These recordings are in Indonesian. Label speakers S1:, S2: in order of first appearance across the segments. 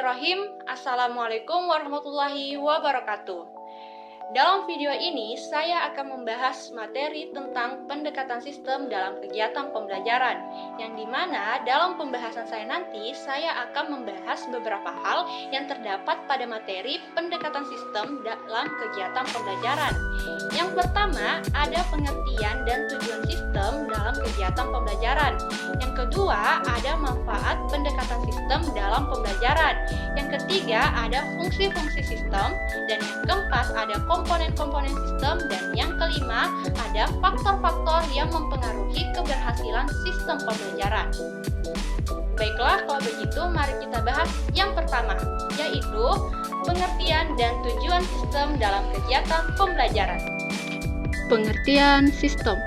S1: Bismillahirrahmanirrahim. Assalamualaikum warahmatullahi wabarakatuh. Dalam video ini, saya akan membahas materi tentang pendekatan sistem dalam kegiatan pembelajaran, yang dimana dalam pembahasan saya nanti, saya akan membahas beberapa hal yang terdapat pada materi pendekatan sistem dalam kegiatan pembelajaran. Yang pertama, ada pengertian dan tujuan sistem dalam kegiatan pembelajaran. Yang kedua, ada manfaat pendekatan sistem dalam pembelajaran. Yang ketiga, ada fungsi-fungsi sistem. Dan yang keempat, ada komponen-komponen sistem. Dan yang kelima, ada faktor-faktor yang mempengaruhi keberhasilan sistem pembelajaran. Baiklah, kalau begitu mari kita bahas yang pertama, yaitu pengertian dan tujuan sistem dalam kegiatan pembelajaran.
S2: Pengertian sistem.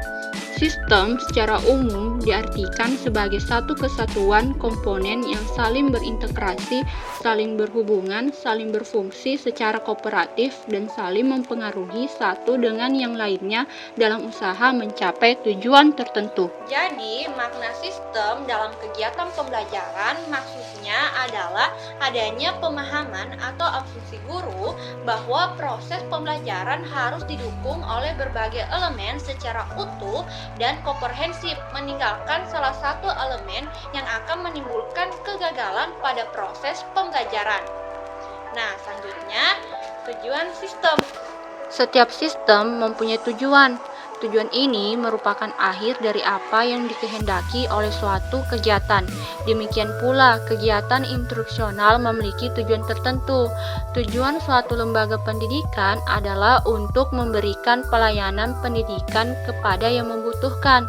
S2: Sistem secara umum diartikan sebagai satu kesatuan komponen yang saling berintegrasi, saling berhubungan, saling berfungsi secara kooperatif, dan saling mempengaruhi satu dengan yang lainnya dalam usaha mencapai tujuan tertentu.
S1: Jadi, makna sistem dalam kegiatan pembelajaran maksudnya adalah adanya pemahaman atau asumsi guru bahwa proses pembelajaran harus didukung oleh berbagai elemen secara utuh dan komprehensif, meninggalkan salah satu elemen yang akan menimbulkan kegagalan pada proses pembelajaran. Nah, selanjutnya, tujuan sistem.
S2: Setiap sistem mempunyai tujuan. Tujuan ini merupakan akhir dari apa yang dikehendaki oleh suatu kegiatan. Demikian pula, kegiatan instruksional memiliki tujuan tertentu. Tujuan suatu lembaga pendidikan adalah untuk memberikan pelayanan pendidikan kepada yang membutuhkan.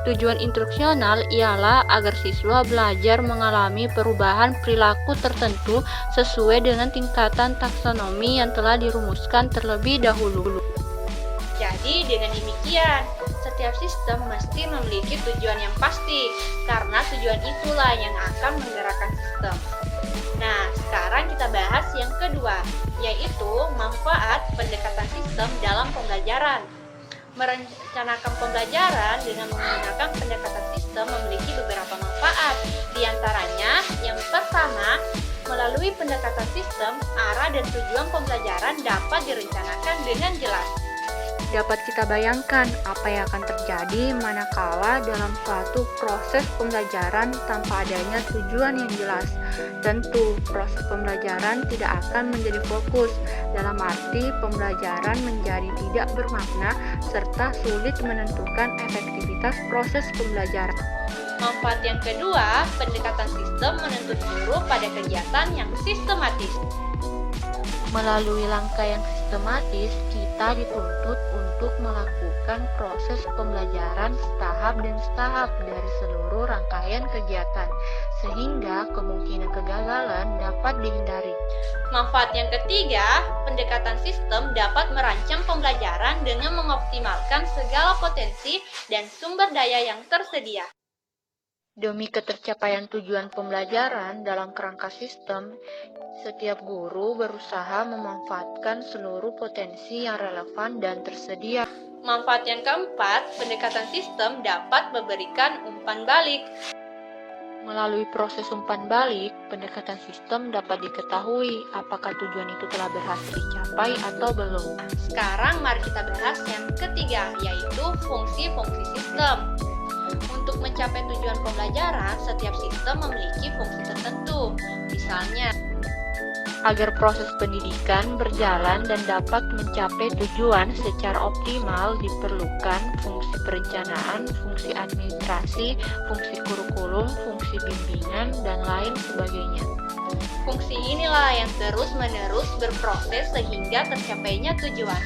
S2: Tujuan instruksional ialah agar siswa belajar mengalami perubahan perilaku tertentu sesuai dengan tingkatan taksonomi yang telah dirumuskan terlebih dahulu.
S1: Jadi dengan demikian, setiap sistem mesti memiliki tujuan yang pasti, karena tujuan itulah yang akan menggerakkan sistem. Nah, sekarang kita bahas yang kedua, yaitu manfaat pendekatan sistem dalam pembelajaran. Merencanakan pembelajaran dengan menggunakan pendekatan sistem memiliki beberapa manfaat. Di antaranya, yang pertama, melalui pendekatan sistem, arah dan tujuan pembelajaran dapat direncanakan dengan jelas.
S2: Dapat kita bayangkan apa yang akan terjadi manakala dalam suatu proses pembelajaran tanpa adanya tujuan yang jelas. Tentu, proses pembelajaran tidak akan menjadi fokus, dalam arti pembelajaran menjadi tidak bermakna serta sulit menentukan efektivitas proses pembelajaran.
S1: Manfaat yang kedua, pendekatan sistem menuntut guru pada kegiatan yang sistematis.
S2: Melalui langkah yang sistematis, kita dituntut untuk melakukan proses pembelajaran setahap demi setahap dari seluruh rangkaian kegiatan, sehingga kemungkinan kegagalan dapat dihindari.
S1: Manfaat yang ketiga, pendekatan sistem dapat merancang pembelajaran dengan mengoptimalkan segala potensi dan sumber daya yang tersedia.
S2: Demi ketercapaian tujuan pembelajaran dalam kerangka sistem, setiap guru berusaha memanfaatkan seluruh potensi yang relevan dan tersedia.
S1: Manfaat yang keempat, pendekatan sistem dapat memberikan umpan balik.
S2: Melalui proses umpan balik, pendekatan sistem dapat diketahui apakah tujuan itu telah berhasil dicapai atau belum.
S1: Sekarang mari kita bahas yang ketiga, yaitu fungsi-fungsi sistem. Untuk mencapai tujuan pembelajaran, setiap sistem memiliki fungsi tertentu. Misalnya,
S2: agar proses pendidikan berjalan dan dapat mencapai tujuan secara optimal diperlukan fungsi perencanaan, fungsi administrasi, fungsi kurikulum, fungsi bimbingan, dan lain sebagainya.
S1: Fungsi inilah yang terus-menerus berproses sehingga tercapainya tujuan.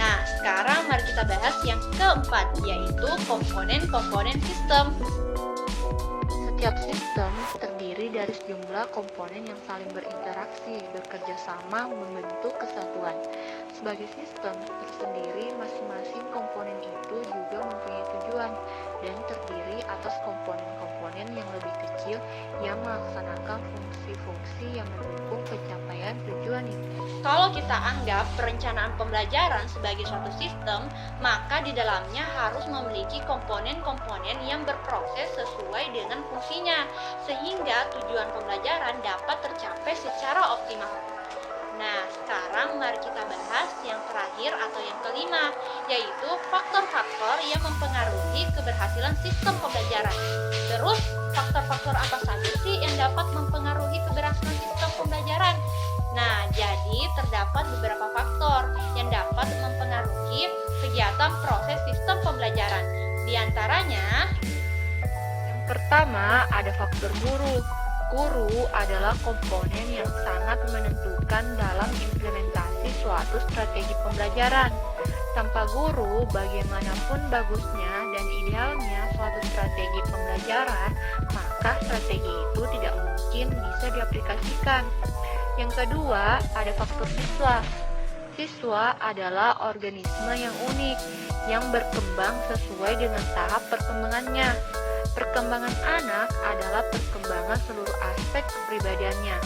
S1: Nah, sekarang mari kita bahas yang keempat, yaitu komponen-komponen sistem.
S2: Setiap sistem terdiri dari sejumlah komponen yang saling berinteraksi, bekerja sama, membentuk kesatuan. Sebagai sistem tersendiri, masing-masing komponen itu juga mempunyai tujuan dan terdiri atas komponen-komponen yang lebih kecil yang melaksanakan fungsi fungsi-fungsi yang mendukung pencapaian tujuan itu.
S1: Kalau kita anggap perencanaan pembelajaran sebagai suatu sistem, maka di dalamnya harus memiliki komponen-komponen yang berproses sesuai dengan fungsinya, sehingga tujuan pembelajaran dapat tercapai secara optimal. Nah, sekarang mari kita bahas yang terakhir atau yang kelima, yaitu faktor-faktor yang mempengaruhi keberhasilan sistem pembelajaran. Terus, faktor-faktor apa saja sih yang dapat mempengaruhi keberhasilan sistem pembelajaran? Nah, jadi terdapat beberapa faktor yang dapat mempengaruhi kegiatan proses sistem pembelajaran. Di antaranya,
S2: Yang pertama ada faktor guru. Guru adalah komponen yang sangat menentukan dalam implementasi suatu strategi pembelajaran. Tanpa guru, bagaimanapun bagusnya dan idealnya suatu strategi pembelajaran, maka strategi itu tidak mungkin bisa diaplikasikan. Yang kedua, ada faktor siswa. Siswa adalah organisme yang unik, yang berkembang sesuai dengan tahap perkembangannya. Perkembangan anak adalah perkembangan seluruh aspek kepribadiannya.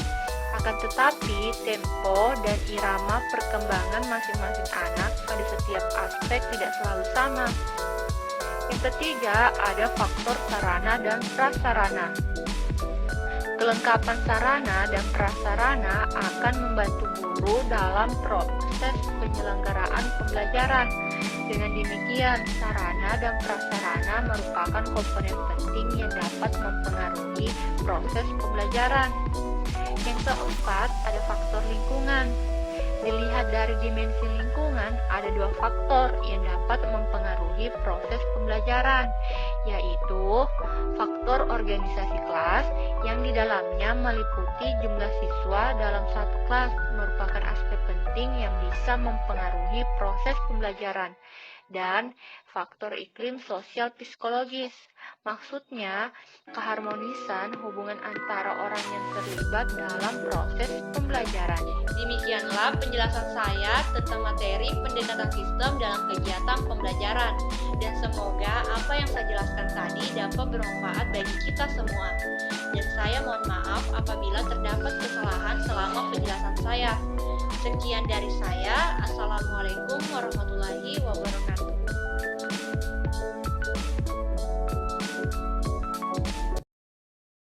S2: Akan tetapi, tempo dan irama perkembangan masing-masing anak pada setiap aspek tidak selalu sama. Yang ketiga, ada faktor sarana dan prasarana. Kelengkapan sarana dan prasarana akan membantu guru dalam proses penyelenggaraan pembelajaran. Dengan demikian, sarana dan prasarana merupakan komponen penting yang dapat mempengaruhi proses pembelajaran. Yang keempat, ada faktor lingkungan. Dilihat dari dimensi lingkungan, ada dua faktor yang dapat mempengaruhi proses pembelajaran, yaitu faktor organisasi kelas yang di dalamnya meliputi jumlah siswa dalam satu kelas merupakan aspek penting yang bisa mempengaruhi proses pembelajaran, dan faktor iklim sosial psikologis. Maksudnya, keharmonisan hubungan antara orang yang terlibat dalam proses pembelajaran.
S1: demikianlah penjelasan saya tentang materi pendekatan sistem dalam kegiatan pembelajaran. Dan semoga apa yang saya jelaskan tadi dapat bermanfaat bagi kita semua. Dan saya mohon maaf apabila terdapat kesalahan selama penjelasan saya. Sekian dari saya. Assalamualaikum warahmatullahi wabarakatuh.